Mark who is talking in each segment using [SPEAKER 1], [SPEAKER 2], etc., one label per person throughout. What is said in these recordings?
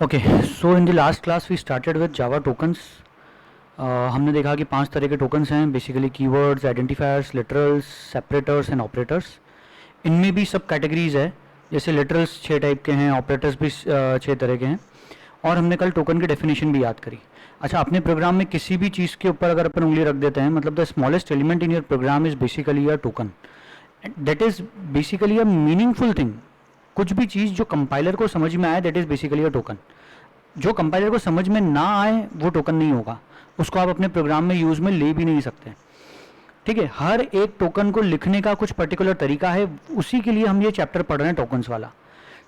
[SPEAKER 1] Okay, so in the last class we started with Java tokens. हमने देखा कि 5 तरह के टोकन्स हैं, basically keywords, identifiers, literals, separators and operators. इनमें भी सब कैटेगरीज है, जैसे लिटरल्स 6 टाइप के हैं, ऑपरेटर्स भी 6 तरह के हैं। और हमने कल टोकन की डेफिनेशन भी याद करी। अच्छा, अपने प्रोग्राम में किसी भी चीज़ के ऊपर अगर अपन उंगली रख देते हैं, मतलब the smallest element in your program is basically a token. That is basically a meaningful thing. कुछ भी चीज़ जो कंपाइलर को समझ में आए, that is basically a token. जो कंपाइलर को समझ में ना आए वो टोकन नहीं होगा, उसको आप अपने प्रोग्राम में यूज़ में ले भी नहीं सकते। ठीक है, हर एक टोकन को लिखने का कुछ पर्टिकुलर तरीका है, उसी के लिए हम ये चैप्टर पढ़ रहे हैं टोकन्स वाला।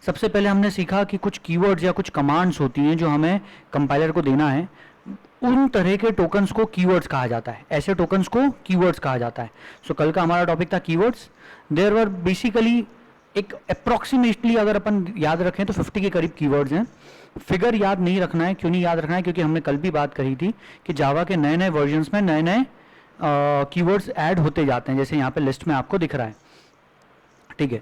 [SPEAKER 1] सबसे पहले हमने सीखा कि कुछ कीवर्ड्स या कुछ कमांड्स होती हैं जो हमें कंपाइलर को देना है, उन तरह के टोकन्स को कीवर्ड्स कहा जाता है, ऐसे टोकन्स को कीवर्ड्स कहा जाता है। सो कल का हमारा टॉपिक था कीवर्ड्स। देयर वर बेसिकली एक अप्रॉक्सीमेटली अगर अपन याद रखें तो 50 के करीब कीवर्ड्स हैं। फिगर याद नहीं रखना है। क्यों नहीं याद रखना है? क्योंकि हमने कल भी बात करी थी कि जावा के नए नए वर्जन्स में नए नए कीवर्ड्स ऐड होते जाते हैं, जैसे यहाँ पे लिस्ट में आपको दिख रहा है। ठीक है,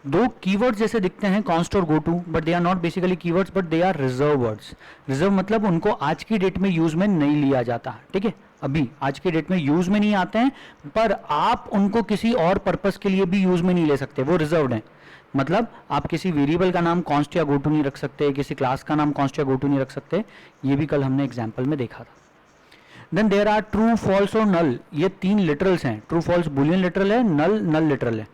[SPEAKER 1] दो कीवर्ड्स जैसे दिखते हैं, कॉन्स्ट और go to, but they are not basically keywords, but they are reserve words. Reserve मतलब उनको आज की डेट में यूज में नहीं लिया जाता। ठीक है, अभी आज की डेट में यूज में नहीं आते हैं, पर आप उनको किसी और पर्पस के लिए भी यूज में नहीं ले सकते, वो रिजर्व्ड हैं। मतलब आप किसी वेरिएबल का नाम कॉन्स्ट या गोटू नहीं रख सकते, किसी क्लास का नाम कॉन्स्ट या गोटू नहीं रख सकते। ये भी कल हमने एग्जाम्पल में देखा था। Then there are true, false और नल। ये 3 लिटरल्स हैं। ट्रू फॉल्स बुलियन लिटरल है, नल नल लिटरल है।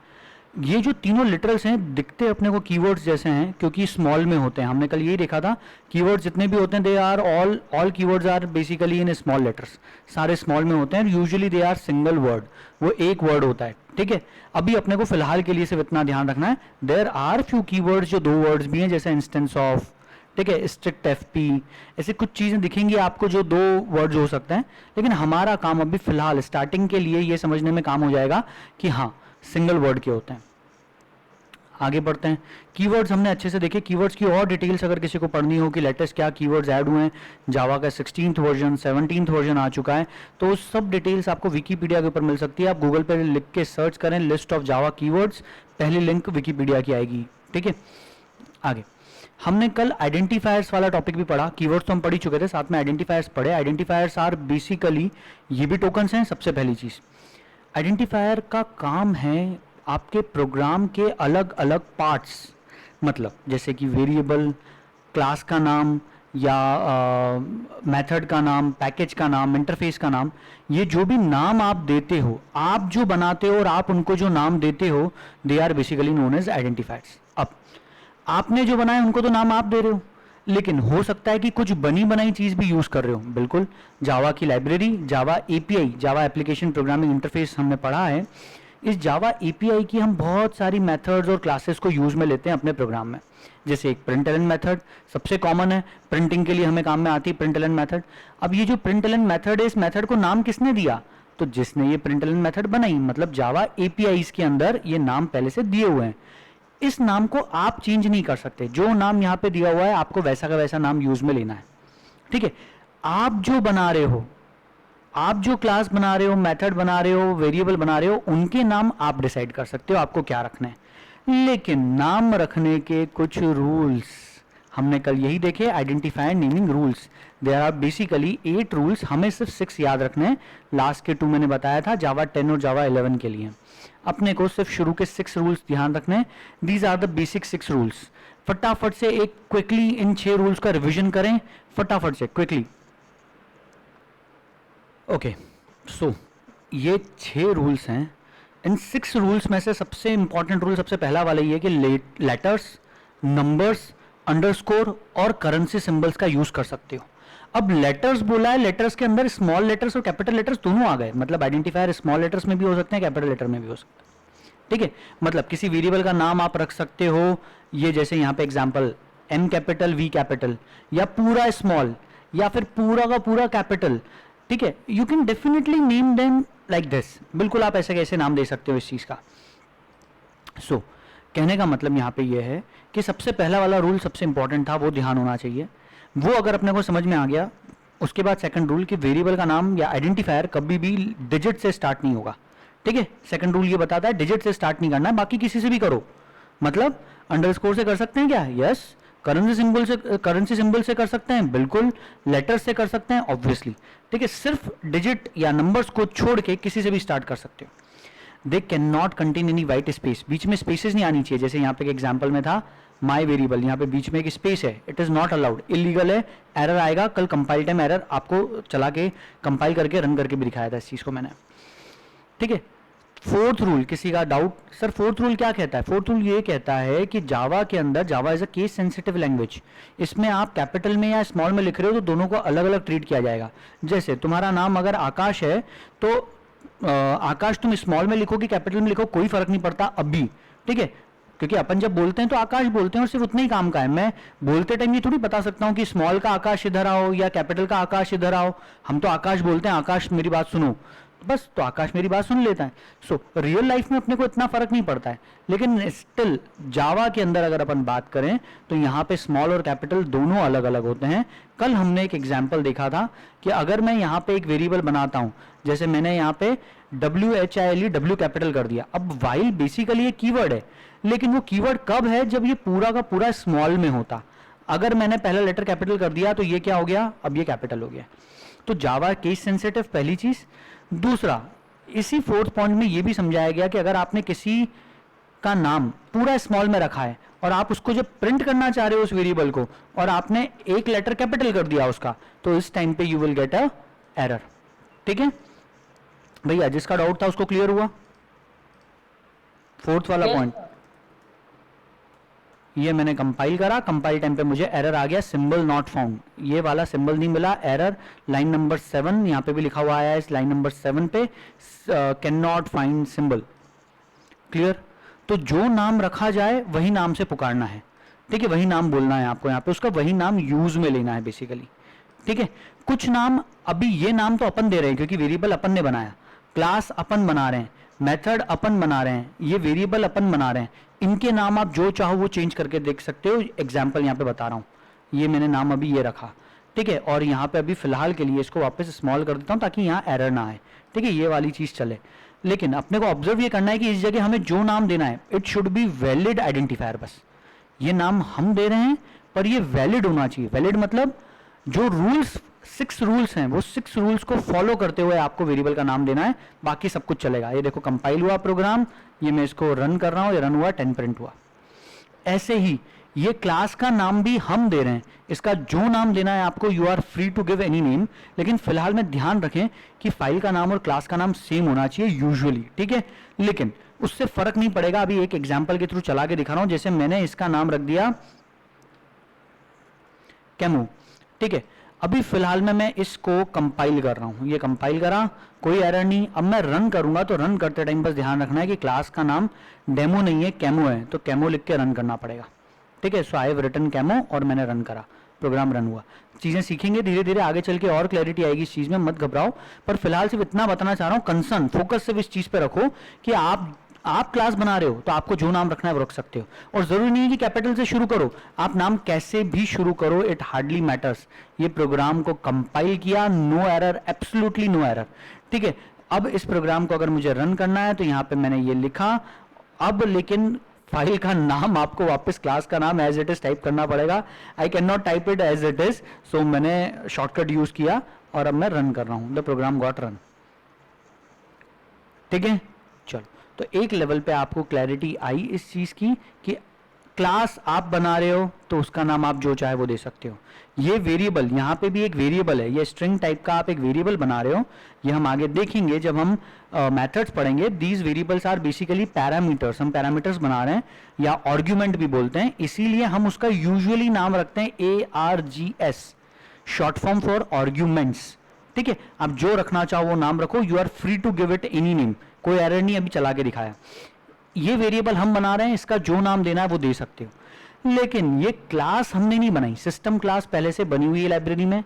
[SPEAKER 1] ये जो तीनों लिटरल्स हैं दिखते अपने को कीवर्ड्स जैसे हैं, क्योंकि स्मॉल में होते हैं। हमने कल यही देखा था, कीवर्ड्स जितने भी होते हैं they are all keywords are basically in small letters. सारे स्मॉल में होते हैं, usually they are single word, वो एक वर्ड होता है। ठीक है, अभी अपने को फिलहाल के लिए सिर्फ इतना ध्यान रखना है, देयर आर फ्यू कीवर्ड्स जो 2 वर्ड्स भी हैं, जैसे इंस्टेंस ऑफ, ठीक है, स्ट्रिक्ट एफपी, ऐसे कुछ चीज़ें दिखेंगी आपको जो 2 वर्ड्स हो सकते हैं। लेकिन हमारा काम अभी फिलहाल स्टार्टिंग के लिए ये समझने में काम हो जाएगा कि हाँ, सिंगल वर्ड के होते हैं। आगे बढ़ते हैं। कीवर्ड्स हमने अच्छे से देखे। कीवर्ड्स की और डिटेल्स अगर किसी को पढ़नी हो कि लेटेस्ट क्या कीवर्ड्स ऐड हुए हैं, जावा का 16th वर्जन 17th वर्जन आ चुका है, तो उस सब डिटेल्स आपको विकीपीडिया के ऊपर मिल सकती है। आप गूगल पर लिख के सर्च करें लिस्ट ऑफ जावा कीवर्ड्स, पहली लिंक विकीपीडिया की आएगी। ठीक है, आगे हमने कल आइडेंटिफायर्स वाला टॉपिक भी पढ़ा। कीवर्ड्स तो हम पढ़ ही चुके थे, साथ में आइडेंटिफायर्स पढ़े। आइडेंटिफायर्स आर बेसिकली ये भी टोकन्स हैं। सबसे पहली चीज़, आइडेंटिफायर का काम है आपके प्रोग्राम के अलग अलग पार्ट्स, मतलब जैसे कि वेरिएबल, क्लास का नाम या मेथड का नाम, पैकेज का नाम, इंटरफेस का नाम, ये जो भी नाम आप देते हो, आप जो बनाते हो और आप उनको जो नाम देते हो, they are basically known as identifiers. अब आपने जो बनाए उनको तो नाम आप दे रहे हो, लेकिन हो सकता है कि कुछ बनी बनाई चीज़ भी यूज़ कर रहे हो। बिल्कुल, जावा की library, Java API, Java application programming interface हमने पढ़ा है। इस जावा एपीआई की हम बहुत सारी मेथड्स और क्लासेस को यूज़ में लेते हैं अपने प्रोग्राम में। जैसे एक प्रिंटलन मेथड सबसे कॉमन है, प्रिंटिंग के लिए हमें काम में आती है प्रिंटलन मेथड। अब ये जो प्रिंटलन मेथड है, इस मेथड को नाम किसने दिया? तो जिसने ये प्रिंटलन मेथड बनाई, मतलब जावा एपीआई के अंदर ये नाम पहले से दिए हुए हैं। इस नाम को आप चेंज नहीं कर सकते, जो नाम यहाँ पे दिया हुआ है आपको वैसा का वैसा नाम यूज में लेना है। ठीक है, आप जो बना रहे हो, आप जो क्लास बना रहे हो, मेथड बना रहे हो, वेरिएबल बना रहे हो, उनके नाम आप डिसाइड कर सकते हो आपको क्या रखना है। लेकिन नाम रखने के कुछ रूल्स हमने कल यही देखे, identifier naming rules. There are basically 8 rules, हमें सिर्फ 6 याद रखने हैं। लास्ट के 2 मैंने बताया था जावा 10 और जावा 11 के लिए। अपने को सिर्फ शुरू के 6 रूल्स ध्यान रखने हैं। These are the basic 6 rules. फटाफट से एक क्विकली इन 6 रूल्स का रिवीजन करें, फटाफट से क्विकली। ओके, सो ये 6 रूल्स हैं। इन 6 रूल्स में से सबसे इंपॉर्टेंट रूल सबसे पहला वाला ये है कि लेटर्स, नंबर्स, अंडरस्कोर और करेंसी सिंबल्स का यूज कर सकते हो। अब लेटर्स बोला है, लेटर्स के अंदर स्मॉल लेटर्स और कैपिटल लेटर्स दोनों आ गए। मतलब आइडेंटिफायर स्मॉल लेटर्स में भी हो सकते हैं, कैपिटल लेटर में भी हो सकते हैं। ठीक है, मतलब किसी वेरिएबल का नाम आप रख सकते हो, ये जैसे यहाँ पे example M capital V capital, या पूरा स्मॉल, या फिर पूरा का पूरा कैपिटल। ठीक है, you can definitely name them like this. बिल्कुल आप ऐसे कैसे नाम दे सकते हो इस चीज़ का। सो कहने का मतलब यहाँ पे ये है कि सबसे पहला वाला रूल सबसे इंपॉर्टेंट था, वो ध्यान होना चाहिए। वो अगर अपने को समझ में आ गया, उसके बाद सेकंड रूल कि वेरिएबल का नाम या आइडेंटिफायर कभी भी डिजिट से स्टार्ट नहीं होगा। ठीक है, सेकंड रूल ये बताता है डिजिट से स्टार्ट नहीं करना है, बाकी किसी से भी करो। मतलब अंडरस्कोर से कर सकते हैं क्या? यस, करेंसी सिंबल से कर सकते हैं, बिल्कुल, लेटर से कर सकते हैं ऑब्वियसली, ठीक है, सिर्फ डिजिट या नंबर्स को छोड़ के किसी से भी स्टार्ट कर सकते हो। They can not contain any white space, बीच में स्पेसेस नहीं आनी चाहिए, जैसे यहाँ पे एग्जाम्पल में था माई वेरिएबल, यहाँ पे बीच में एक स्पेस है, it is not allowed, illegal है, एरर आएगा। कल कंपाइल टाइम एरर आपको चला के कंपाइल करके रन करके भी दिखाया था इस चीज को मैंने, ठीक है। फोर्थ रूल, किसी का डाउट, सर फोर्थ रूल क्या कहता है? फोर्थ रूल ये कहता है कि जावा के अंदर, Java is a case sensitive language, इसमें आप कैपिटल में या स्मॉल में लिख रहे हो तो दोनों को अलग अलग ट्रीट किया जाएगा। जैसे तुम्हारा नाम अगर आकाश है तो आकाश तुम स्मॉल में लिखो कि कैपिटल में लिखो कोई फर्क नहीं पड़ता अभी, ठीक है, क्योंकि अपन जब बोलते हैं तो आकाश बोलते हैं और सिर्फ उतना ही काम का है। मैं बोलते टाइम ये थोड़ी बता सकता हूं कि स्मॉल का आकाश इधर आओ या कैपिटल का आकाश इधर आओ, हम तो आकाश बोलते हैं, आकाश मेरी बात सुनो, बस, तो आकाश मेरी बात सुन लेता है। सो रियल लाइफ में अपने को इतना फर्क नहीं पड़ता है, लेकिन स्टिल जावा के अंदर अगर अपन बात करें तो यहाँ पे स्मॉल और कैपिटल दोनों अलग अलग होते हैं। कल हमने एक एग्जाम्पल देखा था कि अगर मैं यहाँ पे एक वेरिएबल बनाता हूँ, जैसे मैंने यहाँ पे WHILE W कैपिटल कर दिया, अब वाइल बेसिकली ये कीवर्ड है, लेकिन वो कीवर्ड कब है? जब ये पूरा का पूरा स्मॉल में होता। अगर मैंने पहला लेटर कैपिटल कर दिया तो ये क्या हो गया? अब ये कैपिटल हो गया। तो जावा केस सेंसिटिव, पहली चीज। दूसरा, इसी फोर्थ पॉइंट में ये भी समझाया गया कि अगर आपने किसी का नाम पूरा स्मॉल में रखा है और आप उसको जब प्रिंट करना चाह रहे हो उस वेरिएबल को, और आपने एक लेटर कैपिटल कर दिया उसका, तो इस टाइम पे you will get a error, ठीक है भैया? जिसका डाउट था उसको क्लियर हुआ? फोर्थ वाला पॉइंट ये मैंने कंपाइल करा, कंपाइल टाइम पे मुझे एरर आ गया, सिंबल नॉट फाउंड, ये वाला सिंबल नहीं मिला, एरर। लाइन नंबर 7 यहाँ पे भी लिखा हुआ आया है, इस लाइन नंबर 7 पे can not find symbol, clear? तो जो नाम रखा जाए वही नाम से पुकारना है, ठीक है, वही नाम बोलना है आपको, यहाँ पे उसका वही नाम यूज में लेना है बेसिकली, ठीक है। कुछ नाम, अभी ये नाम तो अपन दे रहे हैं क्योंकि वेरिएबल अपन ने बनाया, क्लास अपन बना रहे हैं, मेथड अपन बना रहे हैं, ये वेरिएबल अपन बना रहे हैं, इनके नाम आप जो चाहो वो चेंज करके देख सकते हो। एग्जाम्पल यहाँ पे बता रहा हूँ, ये मैंने नाम अभी ये रखा, ठीक है, और यहाँ पे अभी फिलहाल के लिए इसको वापस स्मॉल कर देता हूँ ताकि यहाँ एरर ना आए, ठीक है, ये वाली चीज चले। लेकिन अपने को ऑब्जर्व ये करना है कि इस जगह हमें जो नाम देना है it should be valid identifier, बस ये नाम हम दे रहे हैं पर ये वैलिड होना चाहिए। वैलिड मतलब जो रूल्स 6 रूल्स हैं वो 6 रूल्स को फॉलो करते हुए आपको वेरिएबल का नाम देना है, बाकी सब कुछ चलेगा। ये देखो कंपाइल हुआ प्रोग्राम, ये मैं इसको रन कर रहा हूं, ये रन हुआ, 10 प्रिंट हुआ। ऐसे ही ये क्लास का नाम भी हम दे रहे हैं, इसका जो नाम देना है आपको, you are free to give any name, लेकिन फिलहाल में ध्यान रखें कि फाइल का नाम और क्लास का नाम सेम होना चाहिए यूजुअली, ठीक है, लेकिन उससे फर्क नहीं पड़ेगा। अभी एक एग्जाम्पल के थ्रू चला के दिखा रहा हूं, जैसे मैंने इसका नाम रख दिया कैमो, ठीक है, अभी फिलहाल में मैं इसको कंपाइल कर रहा हूं, ये कंपाइल करा, कोई एरर नहीं। अब मैं रन करूंगा तो रन करते टाइम बस ध्यान रखना है कि क्लास का नाम डेमो नहीं है, कैमो है, तो कैमो लिख के रन करना पड़ेगा, ठीक है। सो आई हैव रिटन कैमो और मैंने रन करा, प्रोग्राम रन हुआ। चीजें सीखेंगे धीरे धीरे, आगे चल के और क्लैरिटी आएगी इस चीज में, मत घबराओ। पर फिलहाल सिर्फ इतना बताना चाह रहा हूं, कंसर्न फोकस सिर्फ इस चीज पे रखो कि आप क्लास बना रहे हो तो आपको जो नाम रखना है वो रख सकते हो, और जरूरी नहीं है कि कैपिटल से शुरू करो, आप नाम कैसे भी शुरू करो, इट हार्डली मैटर्स। ये प्रोग्राम को कंपाइल किया, no error, absolutely no error, ठीक है। अब इस प्रोग्राम को अगर मुझे रन करना है तो यहां पे मैंने ये लिखा, अब लेकिन फाइल का नाम आपको वापस क्लास का नाम एज इट इज टाइप करना पड़ेगा। I can not type it as it is, so मैंने शॉर्टकट यूज किया और अब मैं रन कर रहा हूं, द प्रोग्राम गॉट रन, ठीक है। चलो, तो एक लेवल पे आपको क्लैरिटी आई इस चीज की कि क्लास आप बना रहे हो तो उसका नाम आप जो चाहे वो दे सकते हो। ये वेरिएबल, यहाँ पे भी एक वेरिएबल है, ये स्ट्रिंग टाइप का आप एक वेरिएबल बना रहे हो, ये हम आगे देखेंगे जब हम मेथड्स पढ़ेंगे। These variables are basically parameters, हम पैरामीटर्स बना रहे हैं या आर्ग्यूमेंट भी बोलते हैं, इसीलिए हम उसका यूजुअली नाम रखते हैं ARGS, short form for arguments, ठीक है। आप जो रखना चाहो वो नाम रखो, you are free to give it any name, कोई एरर नहीं, अभी चला के दिखाया। ये वेरिएबल हम बना रहे हैं, इसका जो नाम देना है वो दे सकते हो, लेकिन ये क्लास हमने नहीं बनाई, सिस्टम क्लास पहले से बनी हुई है लाइब्रेरी में,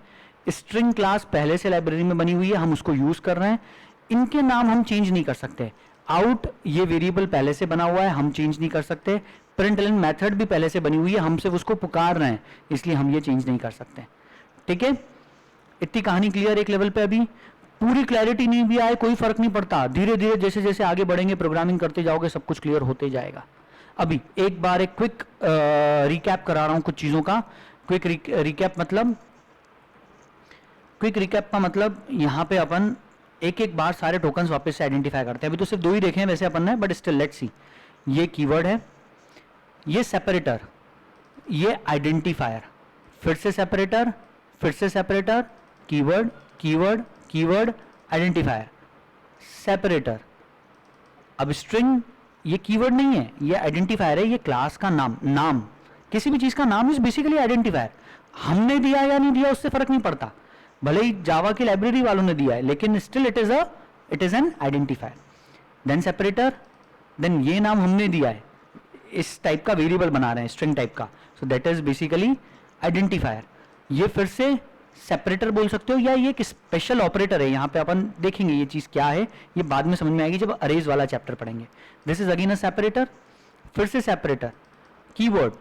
[SPEAKER 1] स्ट्रिंग क्लास पहले से लाइब्रेरी में बनी हुई है, हम उसको यूज कर रहे हैं, इनके नाम हम चेंज नहीं कर सकते। आउट ये वेरिएबल पहले से बना हुआ है, हम चेंज नहीं कर सकते। प्रिंटलन मेथड भी पहले से बनी हुई है, हम सिर्फ उसको पुकार रहे हैं, इसलिए हम ये चेंज नहीं कर सकते, ठीक है। इतनी कहानी क्लियर एक लेवल पे। अभी पूरी क्लैरिटी नहीं भी आए कोई फर्क नहीं पड़ता, धीरे धीरे जैसे जैसे आगे बढ़ेंगे प्रोग्रामिंग करते जाओगे सब कुछ क्लियर होते जाएगा। अभी एक बार एक क्विक रिकैप करा रहा हूं कुछ चीजों का। क्विक रिकैप मतलब, क्विक रिकैप का मतलब यहां पे अपन एक एक बार सारे टोकन्स वापस से आइडेंटिफाई करते हैं। अभी तो सिर्फ दो ही देखे हैं वैसे अपन ने, बट स्टिल लेट्स सी। ये कीवर्ड है, ये सेपरेटर, ये आइडेंटिफायर, फिर से सेपरेटर, फिर से separator, keyword, keyword, keyword, identifier, separator. अब स्ट्रिंग ये कीवर्ड नहीं है, ये आइडेंटिफायर है, ये क्लास का नाम, नाम किसी भी चीज का नाम इज बेसिकली आइडेंटिफायर। हमने दिया या नहीं दिया उससे फर्क नहीं पड़ता, भले ही जावा की लाइब्रेरी वालों ने दिया है, लेकिन still it is an identifier. Then separator, then ये नाम हमने दिया है, इस टाइप का वेरिएबल बना रहे हैं स्ट्रिंग टाइप का, so that is basically identifier. ये फिर से सेपरेटर बोल सकते हो, या ये एक स्पेशल ऑपरेटर है। यहां पे अपन देखेंगे ये चीज क्या है, ये बाद में समझ में आएगी जब अरेज वाला चैप्टर पढ़ेंगे। This is again a separator, फिर से separator, keyword.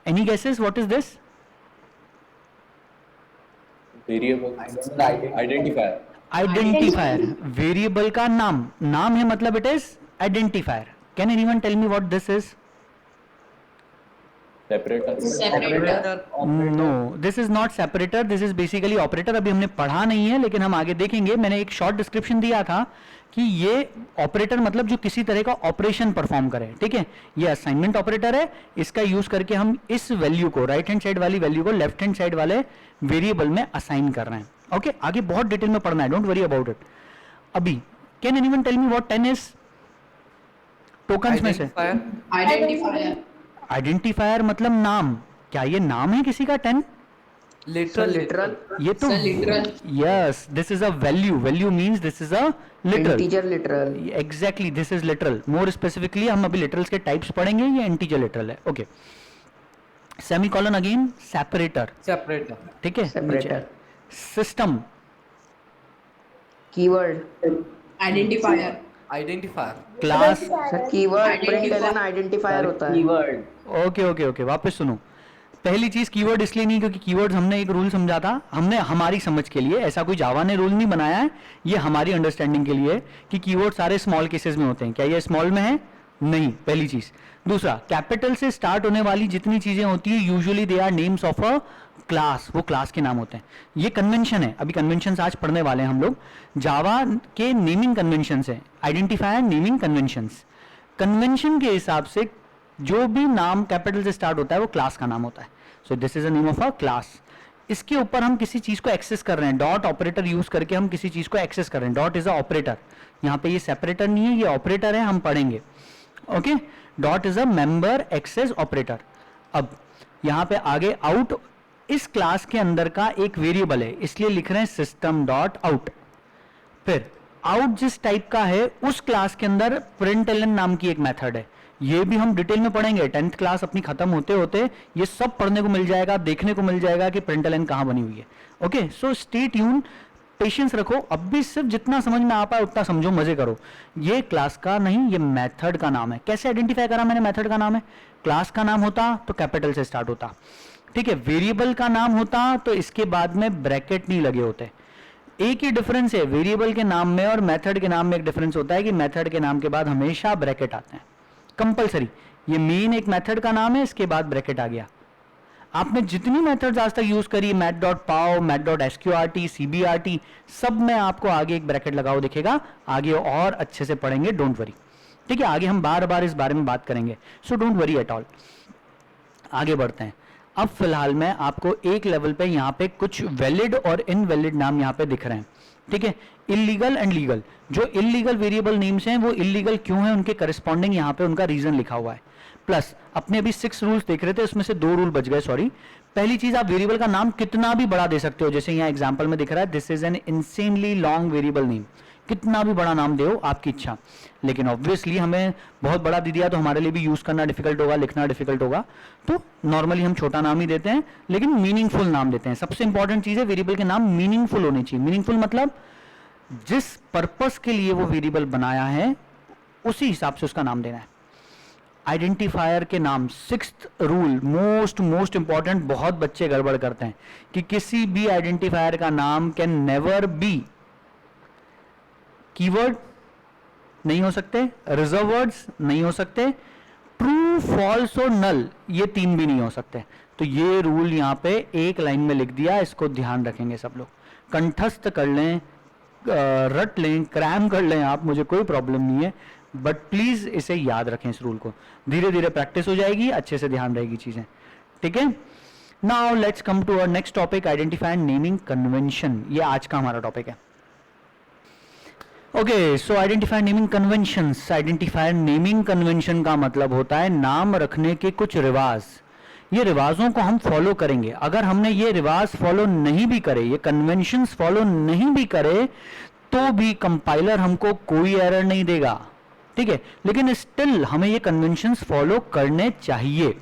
[SPEAKER 1] Any guesses what is this?
[SPEAKER 2] Variable, identifier.
[SPEAKER 1] Identifier, variable का नाम, नाम है मतलब it is identifier. Can anyone tell me what this is?
[SPEAKER 2] Separator.
[SPEAKER 1] No, this is not separator, this is basically operator. अभी हमने पढ़ा नहीं है लेकिन हम आगे देखेंगे। मैंने एक शॉर्ट डिस्क्रिप्शन दिया था कि ये ऑपरेटर मतलब जो किसी तरह का ऑपरेशन परफॉर्म करे, ठीक है। ये असाइनमेंट ऑपरेटर है, इसका यूज करके हम इस वैल्यू को, राइट हैंड साइड वाली वैल्यू को लेफ्ट हैंड साइड वाले वेरिएबल में असाइन कर रहे हैं। ओके, आगे बहुत डिटेल में पढ़ना है, डोंट वरी अबाउट इट। अभी can anyone tell me what 10 is? Tokens में से
[SPEAKER 3] आइडेंटिफायर।
[SPEAKER 1] आइडेंटिफायर मतलब नाम। क्या ये नाम है किसी का 10?
[SPEAKER 4] लिटरल
[SPEAKER 1] ये तो
[SPEAKER 3] literal.
[SPEAKER 1] Yes, this is a value, value means this is a literal.
[SPEAKER 4] Integer literal
[SPEAKER 1] exactly, this is literal. More specifically हम अभी लिटरल्स के टाइप्स पढ़ेंगे, ये इंटीजर लिटरल है। ओके, सेमीकोलन अगेन सेपरेटर, ठीक है।
[SPEAKER 4] Separator
[SPEAKER 1] system,
[SPEAKER 4] keyword
[SPEAKER 3] identifier.
[SPEAKER 1] Class.
[SPEAKER 4] Sir keyword println identifier होता है
[SPEAKER 1] ओके ओके ओके, वापस सुनो। पहली चीज कीवर्ड इसलिए नहीं क्योंकि कीवर्ड्स हमने एक रूल समझा था, हमने हमारी समझ के लिए, ऐसा कोई जावा ने रूल नहीं बनाया है, ये हमारी अंडरस्टैंडिंग के लिए कि कीवर्ड सारे स्मॉल केसेस में होते हैं। क्या ये स्मॉल में है? नहीं, पहली चीज। दूसरा, कैपिटल से स्टार्ट होने वाली जितनी चीजें होती है usually they are names of a class, वो क्लास के नाम होते हैं। ये कन्वेंशन है, अभी कन्वेंशन आज पढ़ने वाले हैं हम लोग। जावा के नेमिंग कन्वेंशन है, आइडेंटिफायर नेमिंग कन्वेंशंस। कन्वेंशन के हिसाब से जो भी नाम कैपिटल से स्टार्ट होता है वो क्लास का नाम होता है। So this is a name of a class. इसके ऊपर हम किसी चीज को एक्सेस कर रहे हैं, डॉट ऑपरेटर यूज करके हम किसी चीज को एक्सेस कर रहे हैं। डॉट इज अ ऑपरेटर, यहाँ पे ये सेपरेटर नहीं है, ये ऑपरेटर है, हम पढ़ेंगे। Okay, dot is a member access operator. अब यहाँ पे आगे आउट इस क्लास के अंदर का एक वेरिएबल है, इसलिए लिख रहे हैं सिस्टम डॉट आउट। फिर आउट जिस टाइप का है उस क्लास के अंदर प्रिंटलन नाम की एक मेथड है, ये भी हम डिटेल में पढ़ेंगे। 10th क्लास अपनी खत्म होते होते ये सब पढ़ने को मिल जाएगा, देखने को मिल जाएगा कि प्रिंटलन कहां बनी हुई है। Okay, so stay tune, patience रखो। अब भी सिर्फ जितना समझ में आ पाए उतना समझो, मजे करो। ये क्लास का नहीं, ये मेथड का नाम है। कैसे आइडेंटिफाई करा मैंने मेथड का नाम है? क्लास का नाम होता तो कैपिटल से स्टार्ट होता, ठीक है। वेरिएबल का नाम होता तो इसके बाद में ब्रैकेट नहीं लगे होते। एक ही डिफरेंस है वेरिएबल के नाम में और मेथड के नाम में। एक डिफरेंस होता है कि मेथड के नाम के बाद हमेशा ब्रैकेट आते हैं, कंपलसरी। ये मेन एक मेथड का नाम है, इसके बाद ब्रैकेट आ गया। आपने जितनी मेथड्स आज तक यूज करी, मैथ.पाव, मैथ.एसक्यूआरटी, सीबीआरटी, सब में आपको आगे एक ब्रैकेट लगाओ दिखेगा। आगे और अच्छे से पढ़ेंगे, डोंट वरी, ठीक है। आगे हम बार बार इस बारे में बात करेंगे, so don't worry at all. आगे बढ़ते हैं। अब फिलहाल मैं आपको एक लेवल पे यहाँ पे कुछ वैलिड और इनवैलिड नाम यहाँ पे दिख रहे हैं, ठीक है। इलीगल एंड लीगल, जो इलीगल वेरिएबल नेम्स हैं वो इलीगल क्यों है, उनके करस्पॉन्डिंग यहाँ पे उनका रीजन लिखा हुआ है। प्लस अपने अभी 6 रूल्स देख रहे थे, उसमें से 2 रूल बच गए, सॉरी। पहली चीज, आप वेरिएबल का नाम कितना भी बड़ा दे सकते हो, जैसे यहाँ एग्जांपल में दिख रहा है, this is an insanely long variable name. कितना भी बड़ा नाम दो, आपकी इच्छा। लेकिन ऑब्वियसली हमें बहुत बड़ा दे दिया तो हमारे लिए भी यूज करना डिफिकल्ट होगा, लिखना डिफिकल्ट होगा, तो नॉर्मली हम छोटा नाम ही देते हैं, लेकिन मीनिंगफुल नाम देते हैं। सबसे इंपॉर्टेंट चीज है वेरिएबल के नाम मीनिंगफुल होने चाहिए। मीनिंगफुल मतलब जिस पर्पस के लिए वो वेरिएबल बनाया है उसी हिसाब से उसका नाम देना है। आइडेंटिफायर के नाम, 6th रूल, मोस्ट इंपॉर्टेंट, बहुत बच्चे गड़बड़ करते हैं कि किसी भी आइडेंटिफायर का नाम कैन नेवर बी कीवर्ड, नहीं हो सकते, रिजर्व वर्ड्स नहीं हो सकते, ट्रू ट्रू, फॉल्स और नल, ये 3 भी नहीं हो सकते। तो ये रूल यहाँ पे एक लाइन में लिख दिया, इसको ध्यान रखेंगे सब लोग, कंठस्थ कर लें, रट लें, क्रैम कर लें आप, मुझे कोई प्रॉब्लम नहीं है, बट प्लीज इसे याद रखें, इस रूल को। धीरे धीरे प्रैक्टिस हो जाएगी, अच्छे से ध्यान रहेगी चीजें, ठीक है। Now let's come to our next topic, identify and naming convention. ये आज का हमारा टॉपिक है। Okay, so identify naming conventions. Identifier naming convention का मतलब होता है नाम रखने के कुछ रिवाज। ये रिवाजों को हम फॉलो करेंगे। अगर हमने ये रिवाज फॉलो नहीं भी करे, ये कन्वेंशंस फॉलो नहीं भी करे, तो भी कंपाइलर हमको कोई एरर नहीं देगा, ठीक है। लेकिन स्टिल हमें ये कन्वेंशंस फॉलो करने चाहिए,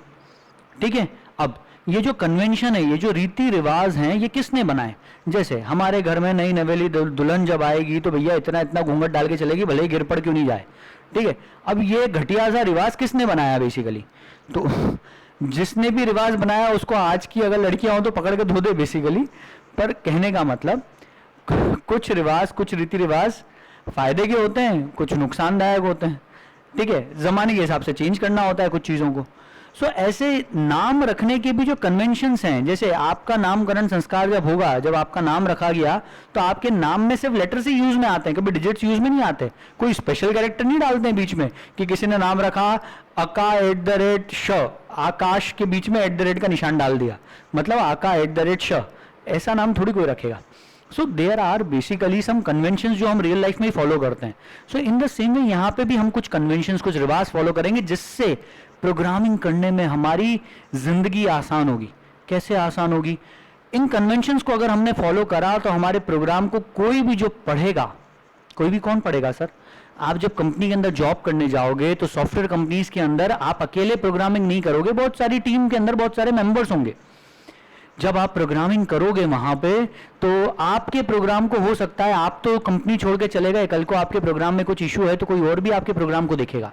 [SPEAKER 1] ठीक है। अब ये जो कन्वेंशन है, ये जो रीति रिवाज हैं, ये किसने बनाए? जैसे हमारे घर में नई नवेली दुल्हन जब आएगी तो भैया इतना इतना घूंघट डाल के चलेगी, भले ही गिर पड़ क्यों नहीं जाए, ठीक है। अब ये घटिया सा रिवाज किसने बनाया बेसिकली? तो जिसने भी रिवाज बनाया उसको आज की अगर लड़कियां हो तो पकड़ के धो दे बेसिकली। पर कहने का मतलब कुछ रिवाज, कुछ रीति रिवाज फायदे के होते हैं, कुछ नुकसानदायक होते हैं, ठीक है। जमाने के हिसाब से चेंज करना होता है कुछ चीजों को। सो ऐसे नाम रखने के भी जो कन्वेंशंस हैं, जैसे आपका नामकरण संस्कार जब होगा, जब आपका नाम रखा गया, तो आपके नाम में सिर्फ लेटर से यूज में आते हैं, कभी डिजिट्स यूज में नहीं आते। कोई स्पेशल कैरेक्टर नहीं डालते हैं बीच में कि किसी ने नाम रखा अका @ श, आकाश के बीच में @ का निशान डाल दिया, मतलब आका @ श, ऐसा नाम थोड़ी कोई रखेगा। So there are basically some conventions जो हम रियल लाइफ में ही फॉलो करते हैं। सो इन द सेम वे यहाँ पे भी हम कुछ कन्वेंशंस, कुछ रिवाज फॉलो करेंगे, जिससे प्रोग्रामिंग करने में हमारी जिंदगी आसान होगी। कैसे आसान होगी? इन कन्वेंशंस को अगर हमने फॉलो करा तो हमारे प्रोग्राम को कोई भी जो पढ़ेगा, कोई भी कौन पढ़ेगा सर? आप जब कंपनी के अंदर जॉब करने जाओगे तो सॉफ्टवेयर कंपनीज के अंदर आप अकेले प्रोग्रामिंग नहीं करोगे, बहुत सारी टीम के अंदर बहुत सारे मेंबर्स होंगे। जब आप प्रोग्रामिंग करोगे वहां पे, तो आपके प्रोग्राम को हो सकता है आप तो कंपनी छोड़ के चले गए, कल को आपके प्रोग्राम में कुछ इशू है तो कोई और भी आपके प्रोग्राम को देखेगा।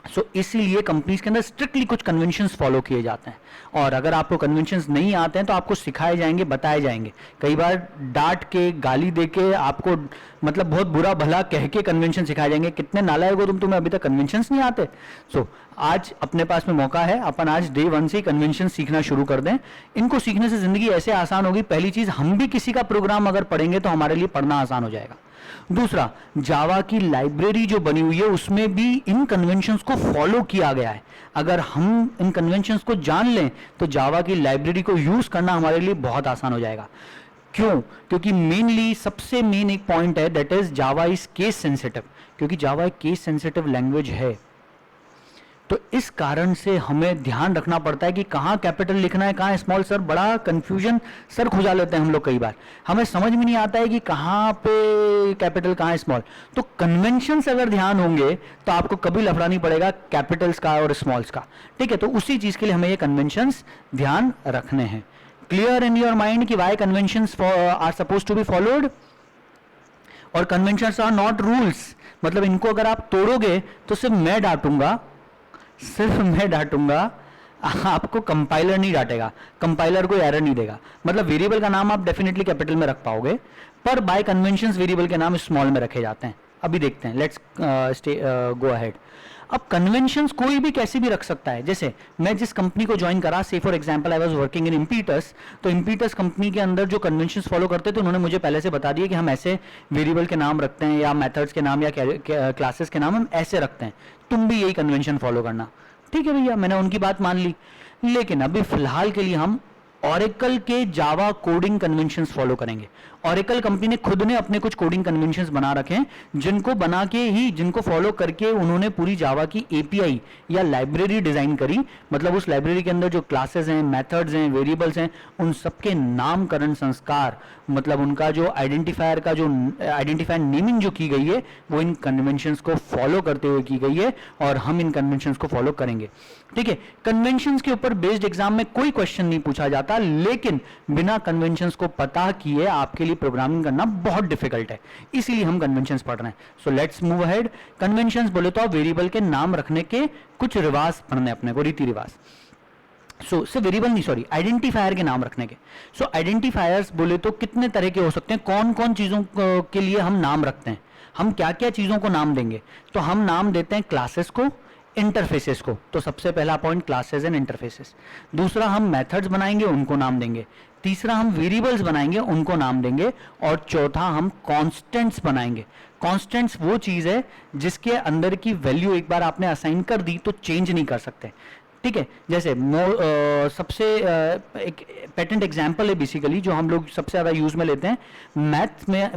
[SPEAKER 1] सो इसीलिए कंपनीज के अंदर स्ट्रिक्टली कुछ कन्वेंशंस फॉलो किए जाते हैं, और अगर आपको कन्वेंशंस नहीं आते हैं तो आपको सिखाए जाएंगे, बताए जाएंगे। कई बार डांट के, गाली दे के, आपको मतलब बहुत बुरा भला कह के कन्वेंशन सिखाए जाएंगे। कितने नालायक हो तुम, तुम्हें अभी तक कन्वेंशंस नहीं आते? सो आज अपने पास में मौका है, अपन आज डे 1 से कन्वेंशन सीखना शुरू कर दें। इनको सीखने से जिंदगी ऐसे आसान होगी। पहली चीज, हम भी किसी का प्रोग्राम अगर पढ़ेंगे तो हमारे लिए पढ़ना आसान हो जाएगा। दूसरा, जावा की लाइब्रेरी जो बनी हुई है उसमें भी इन कन्वेंशंस को फॉलो किया गया है। अगर हम इन कन्वेंशंस को जान लें तो जावा की लाइब्रेरी को यूज करना हमारे लिए बहुत आसान हो जाएगा। क्यों? क्योंकि मेनली सबसे मेन एक पॉइंट है, that is Java is case sensitive. क्योंकि जावा एक केस सेंसिटिव लैंग्वेज है, तो इस कारण से हमें ध्यान रखना पड़ता है कि कहाँ कैपिटल लिखना है, कहाँ स्मॉल। सर बड़ा कंफ्यूजन सर खुजा लेते हैं हम लोग, कई बार हमें समझ में नहीं आता है कि कहाँ पे कैपिटल कहाँ स्मॉल। तो कन्वेंशन से अगर ध्यान होंगे तो आपको कभी लफड़ा नहीं पड़ेगा कैपिटल्स का और स्मॉल्स का, ठीक है। तो उसी चीज के लिए हमें ये कन्वेंशंस ध्यान रखने हैं। क्लियर इन योर माइंड कि why conventions are suppose to be followed, और कन्वेंशंस आर नॉट रूल्स। मतलब इनको अगर आप तोड़ोगे तो सिर्फ मैं डांटूंगा, आपको कंपाइलर नहीं डांटेगा, कंपाइलर को एरर नहीं देगा। मतलब वेरिएबल का नाम आप डेफिनेटली कैपिटल में रख पाओगे, पर बाय कन्वेंशंस वेरिएबल के नाम स्मॉल में रखे जाते हैं। अभी देखते हैं, लेट्स गो अहेड। अब कन्वेंशंस कोई भी कैसे भी रख सकता है। जैसे मैं जिस कंपनी को ज्वाइन करा, से for example I was working in impetus, तो इम्पीटस कंपनी के अंदर जो कन्वेंशंस फॉलो करते थे, उन्होंने मुझे पहले से बता दिया कि हम ऐसे वेरिएबल के नाम रखते हैं, या मेथड्स के नाम, या क्लासेस के नाम हम ऐसे रखते हैं, तुम भी यही कन्वेंशन फॉलो करना। ठीक है भैया, मैंने उनकी बात मान ली। लेकिन अभी फिलहाल के लिए हम ऑरेकल के जावा कोडिंग कन्वेंशंस फॉलो करेंगे। ऑरेकल कंपनी ने खुद ने अपने कुछ कोडिंग कन्वेंशंस बना रखे हैं, जिनको बना के ही, जिनको फॉलो करके उन्होंने पूरी जावा की एपीआई या लाइब्रेरी डिजाइन करी। मतलब उस लाइब्रेरी के अंदर जो क्लासेस हैं, मेथड्स हैं, वेरिएबल्स हैं, उन सबके नामकरण संस्कार, मतलब उनका जो आइडेंटिफायर का जो आइडेंटिफायर नेमिंग जो की गई है, वो इन कन्वेंशंस को फॉलो करते हुए की गई है, और हम इन कन्वेंशंस को फॉलो करेंगे। ठीक है, कन्वेंशंस के ऊपर बेस्ड एग्जाम में कोई क्वेश्चन नहीं पूछा जाता, लेकिन बिना कन्वेंशंस को पता किए आपके लिए प्रोग्रामिंग करना बहुत डिफिकल्ट है, इसीलिए हम कन्वेंशंस पढ़ रहे हैं। So let's move ahead. Conventions बोले तो आप वेरिएबल के नाम रखने के कुछ रिवाज पढ़ने, अपने को रीति रिवाज। सो वेरिएबल नहीं, सॉरी, आइडेंटिफायर के नाम रखने के। सो आइडेंटिफायर्स बोले तो कितने तरह के हो सकते हैं, कौन कौन चीजों के लिए हम नाम रखते हैं, हम क्या क्या चीजों को नाम देंगे। तो हम नाम देते हैं क्लासेस को, इंटरफेसेस को। तो सबसे पहला पॉइंट क्लासेस एंड इंटरफेसेस। दूसरा हम मेथड्स बनाएंगे, उनको नाम देंगे। तीसरा हम वेरिएबल्स बनाएंगे, उनको नाम देंगे। और चौथा हम कांस्टेंट्स बनाएंगे। कांस्टेंट्स वो चीज़ है जिसके अंदर की वैल्यू एक बार आपने असाइन कर दी तो चेंज नहीं कर सकते, ठीक है। जैसे सबसे एक पेटेंट एग्जांपल है बेसिकली जो हम लोग सबसे ज़्यादा यूज में लेते हैं,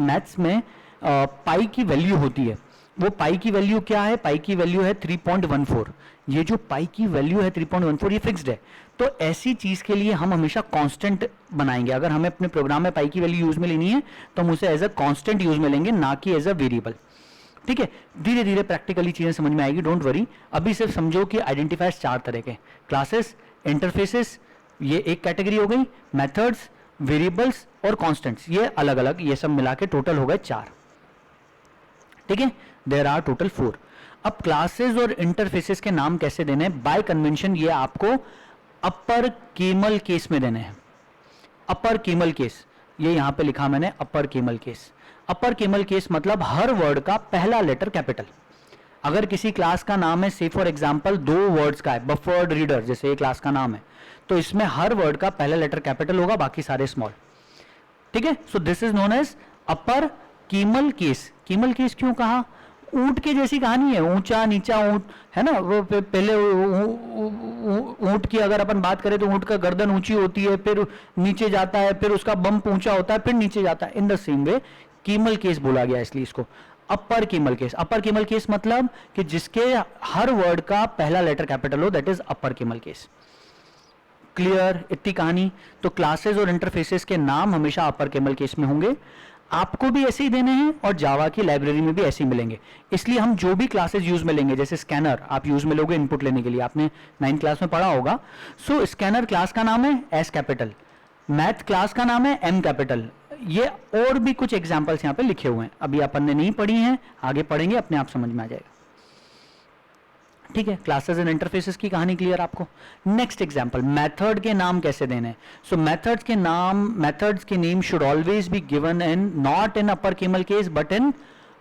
[SPEAKER 1] मैथ्स में पाई की वैल्यू होती है। वो पाई की वैल्यू क्या है? पाई की वैल्यू है 3.14। ये जो पाई की वैल्यू है 3.14 ये फिक्स्ड है। तो ऐसी चीज के लिए हम हमेशा कांस्टेंट बनाएंगे। अगर हमें अपने प्रोग्राम में पाई की वैल्यू यूज में लेनी है तो हम उसे एज अ कांस्टेंट यूज में लेंगे, ना कि एज अ वेरिएबल, ठीक है। धीरे धीरे प्रैक्टिकली चीजें समझ में आएगी, डोंट वरी। अभी सिर्फ समझो कि आइडेंटिफायर्स 4 तरह के, क्लासेस, इंटरफेसेस, ये एक कैटेगरी हो गई, मेथड्स, वेरिएबल्स और कांस्टेंट्स, ये अलग अलग, ये सब मिला के टोटल हो गए 4, ठीक है। There are total 4। अब क्लासेस और इंटरफेसेस के नाम कैसे देने हैं? बाय कन्वेंशन ये आपको अपर केमल केस में देने हैं। अपर केमल केस, ये यहां पे लिखा मैंने अपर केमल केस। अपर केमल केस मतलब हर वर्ड का पहला लेटर कैपिटल। अगर किसी क्लास का नाम है, से फॉर एग्जांपल 2 वर्ड्स का है, बफर्ड रीडर जैसे ये क्लास का नाम है, तो इसमें हर वर्ड का पहला लेटर कैपिटल होगा, बाकी सारे स्मॉल, ठीक है। So this is known as upper camel case. Camel case क्यों कहा? ऊंट के जैसी कहानी है, ऊंचा नीचा ऊंट है ना। वो पहले ऊंट की अगर अपन बात करें तो ऊंट का गर्दन ऊंची होती है, फिर नीचे जाता है, फिर उसका बम्प ऊंचा होता है, फिर नीचे जाता है। In the same way camel case बोला गया, इसलिए इसको अपर केमल केस। अपर केमल केस मतलब कि जिसके हर वर्ड का पहला लेटर कैपिटल हो, that is upper camel case. Clear इतनी कहानी? तो क्लासेस और इंटरफेसेस के नाम हमेशा अपर केमल केस में होंगे। आपको भी ऐसे ही देने हैं और जावा की लाइब्रेरी में भी ऐसे ही मिलेंगे। इसलिए हम जो भी क्लासेस यूज में लेंगे, जैसे स्कैनर आप यूज में लोगे इनपुट लेने के लिए, आपने 9th क्लास में पढ़ा होगा। सो स्कैनर क्लास का नाम है एस कैपिटल, मैथ क्लास का नाम है एम कैपिटल। ये और भी कुछ एग्जाम्पल्स यहाँ पे लिखे हुए हैं, अभी अपन ने नहीं पढ़ी हैं, आगे पढ़ेंगे, अपने आप समझ में आ जाएगा, ठीक है। क्लासेस एंड इंटरफेसेस की कहानी क्लियर आपको। नेक्स्ट एग्जांपल, मेथड के नाम कैसे देने हैं। सो मेथड्स के name should always be given in not in upper camel case but in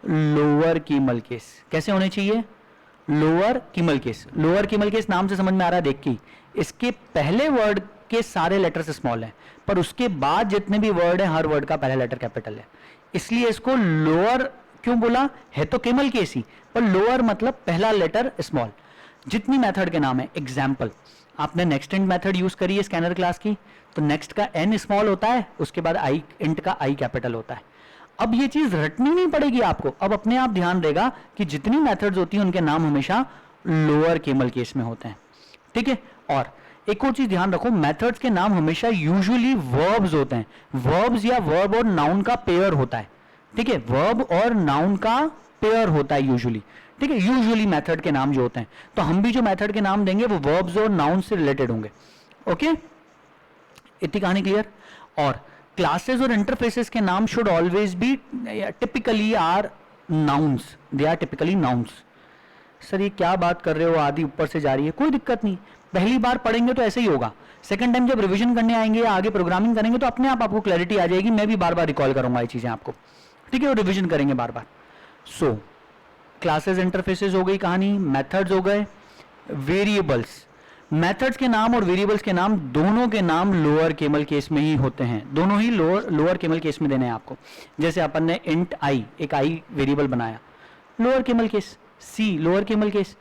[SPEAKER 1] lower camel case. कैसे होने चाहिए? Lower camel case. Lower camel case नाम से समझ में आ रहा है, देख के इसके पहले वर्ड के सारे लेटर्स स्मॉल हैं, पर उसके बाद जितने भी वर्ड हैं हर वर्ड का पहला लेटर कैपिटल है, इसलिए इसको लोअर क्यों बोला? है तो केमल केस ही, पर लोअर मतलब पहला लेटर स्मॉल। जितनी मेथड के नाम है, एग्जाम्पल आपने नेक्स्ट इंट मेथड यूज करी है स्कैनर क्लास की, तो नेक्स्ट का एन स्मॉल होता है, उसके बाद आई इंट का आई कैपिटल होता है। अब ये चीज रटनी नहीं पड़ेगी आपको, अब अपने आप ध्यान रहेगा कि जितनी मेथड्स होती हैं उनके नाम हमेशा लोअर केमल केस में होते हैं, ठीक है। और एक और चीज ध्यान रखो, मेथड्स के नाम हमेशा यूजुअली वर्ब्स होते हैं। वर्ब्स या वर्ब और नाउन का पेयर होता है, ठीक है। वर्ब और नाउन का पेयर होता है यूजुअली, ठीक है। यूजुअली मेथड के नाम जो होते हैं, तो हम भी जो मेथड के नाम देंगे वो वर्ब्स और नाउन से रिलेटेड होंगे, ओके। इतनी कहानी क्लियर। और क्लासेस और इंटरफेसेस के नाम should always be typically are nouns, they are typically nouns. Sir ये क्या बात कर रहे हो, आदि ऊपर से जा रही है, कोई दिक्कत नहीं, पहली बार पढ़ेंगे तो ऐसे ही होगा। सेकंड टाइम जब रिवीजन करने आएंगे या आगे प्रोग्रामिंग करेंगे तो अपने आप आपको क्लैरिटी आ जाएगी। मैं भी बार बार रिकॉल करूंगा ये चीजें आपको, ठीक है, और रिवीजन करेंगे बार बार। सो क्लासेस इंटरफेसेस हो गई कहानी, मेथड्स हो गए, वेरिएबल्स। मेथड्स के नाम और वेरिएबल्स के नाम दोनों के नाम लोअर केमल केस में ही होते हैं, दोनों ही लोअर केमल केस में देने हैं आपको। जैसे अपन ने इंट आई, एक आई वेरिएबल बनाया, lower camel case. See lower camel case.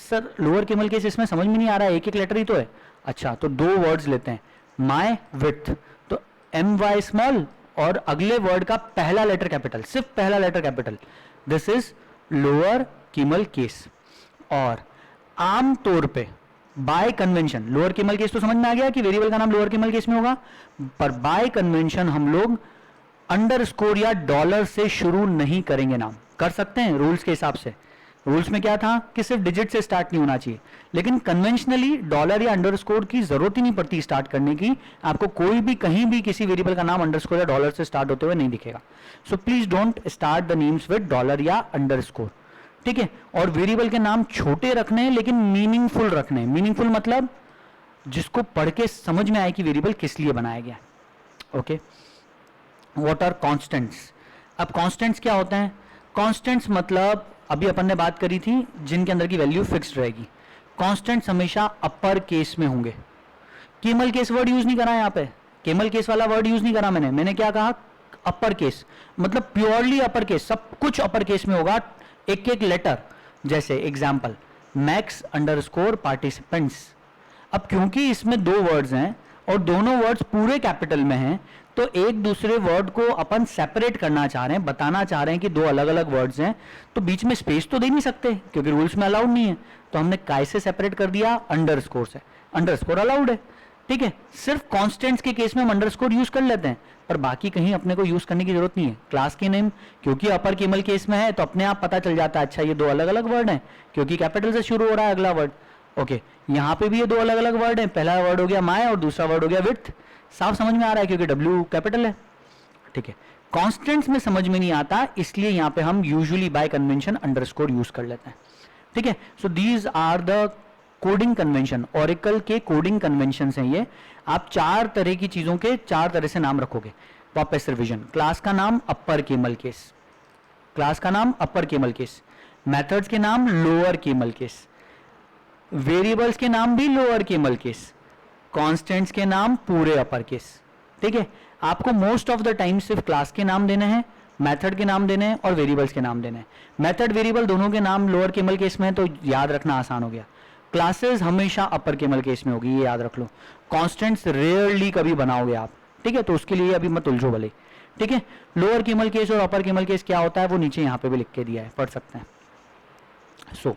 [SPEAKER 1] Sir lower camel case इसमें समझ में नहीं आ रहा है, एक एक लेटर ही तो है। अच्छा तो 2 वर्ड्स लेते हैं, माई विथ, तो एम वाई स्मॉल और अगले वर्ड का पहला लेटर कैपिटल, सिर्फ पहला letter capital, this is lower camel case. और आम तौर पे by convention, lower camel case तो समझ में आ गया कि वेरिएबल का नाम लोअर केमल केस में होगा, पर बाय कन्वेंशन हम लोग अंडरस्कोर या डॉलर से शुरू नहीं करेंगे। नाम कर सकते हैं रूल्स के हिसाब से, रूल्स में क्या था कि सिर्फ डिजिट से स्टार्ट नहीं होना चाहिए, लेकिन कन्वेंशनली डॉलर या अंडरस्कोर की जरूरत ही नहीं पड़ती स्टार्ट करने की। आपको कोई भी कहीं भी किसी वेरिएबल का नाम अंडरस्कोर या डॉलर से स्टार्ट होते हुए नहीं दिखेगा। So please don't start the names with dollar या अंडरस्कोर, ठीक है। और वेरिएबल के नाम छोटे रखने हैं लेकिन मीनिंगफुल रखने हैं। मीनिंगफुल मतलब जिसको पढ़ के समझ में आए कि वेरिएबल किस लिए बनाया गया, ओके। What are constants. अब कॉन्स्टेंट्स क्या होते हैं? कॉन्स्टेंट्स मतलब अभी अपन ने बात करी थी जिनके अंदर की वैल्यू फिक्स्ड रहेगी। कॉन्स्टेंट्स हमेशा अपर केस में होंगे। केमल केस वर्ड यूज नहीं करा यहाँ पे, केमल केस वाला वर्ड यूज नहीं करा मैंने क्या कहा, अपर केस, मतलब प्योरली अपर केस, सब कुछ अपर केस में होगा, एक एक लेटर। जैसे एग्जाम्पल मैक्स अंडरस्कोर पार्टिसिपेंट्स। अब क्योंकि इसमें दो वर्ड्स हैं और दोनों वर्ड्स पूरे कैपिटल में हैं, तो एक दूसरे वर्ड को अपन सेपरेट करना चाह रहे हैं, बताना चाह रहे हैं कि दो अलग अलग वर्ड्स हैं, तो बीच में स्पेस तो दे नहीं सकते क्योंकि रूल्स में अलाउड नहीं है, तो हमने काय से सेपरेट कर दिया, अंडरस्कोर से। अंडरस्कोर अलाउड है, ठीक है, सिर्फ कॉन्स्टेंट्स के केस में हम अंडरस्कोर यूज कर लेते हैं, पर बाकी कहीं अपने को यूज करने की जरूरत नहीं है। क्लास के नेम क्योंकि अपर केमल केस में है तो अपने आप पता चल जाता है, अच्छा ये दो अलग अलग वर्ड हैं क्योंकि कैपिटल से शुरू हो रहा है अगला वर्ड। ओके, यहाँ पे भी ये दो अलग अलग वर्ड हैं, पहला वर्ड हो गया माय और दूसरा वर्ड हो गया विथ। साफ समझ में आ रहा है क्योंकि डब्ल्यू कैपिटल है, ठीक है। कॉन्स्टेंट्स में समझ में नहीं आता, इसलिए यहाँ पे हम usually by convention underscore use कर लेते हैं, ठीक है। So these are the coding convention, Oracle के कोडिंग कन्वेंशन हैं ये। आप चार तरह की चीजों के चार तरह से नाम रखोगे। वापस रिवीजन, क्लास का नाम अपर केमल केस, क्लास का नाम अपर केमल केस, मेथड्स के नाम लोअर केमल केस, वेरिएबल्स के नाम भी लोअर केमल केस, कॉन्स्टेंट्स के नाम पूरे अपर केस, ठीक है। आपको मोस्ट ऑफ द टाइम सिर्फ क्लास के नाम देने हैं, मेथड के नाम देने हैं और वेरिएबल्स के नाम देने हैं। मेथड वेरिएबल दोनों के नाम लोअर केमल केस में है तो याद रखना आसान हो गया। क्लासेस हमेशा अपर केमल केस में होगी, ये याद रख लो। कॉन्स्टेंट्स रेयरली कभी बनाओगे आप, ठीक है, तो उसके लिए अभी मत उलझो भले, ठीक है। लोअर केमल केस और अपर केमल केस क्या होता है वो नीचे यहाँ पे भी लिख के दिया है, पढ़ सकते हैं। सो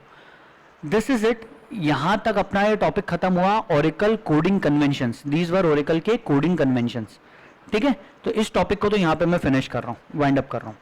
[SPEAKER 1] दिस इज इट, यहां तक अपना ये टॉपिक खत्म हुआ, Oracle coding conventions. These were Oracle के कोडिंग कन्वेंशंस, ठीक है। तो इस टॉपिक को तो यहाँ पे मैं फिनिश कर रहा हूँ, वाइंड अप कर रहा हूँ।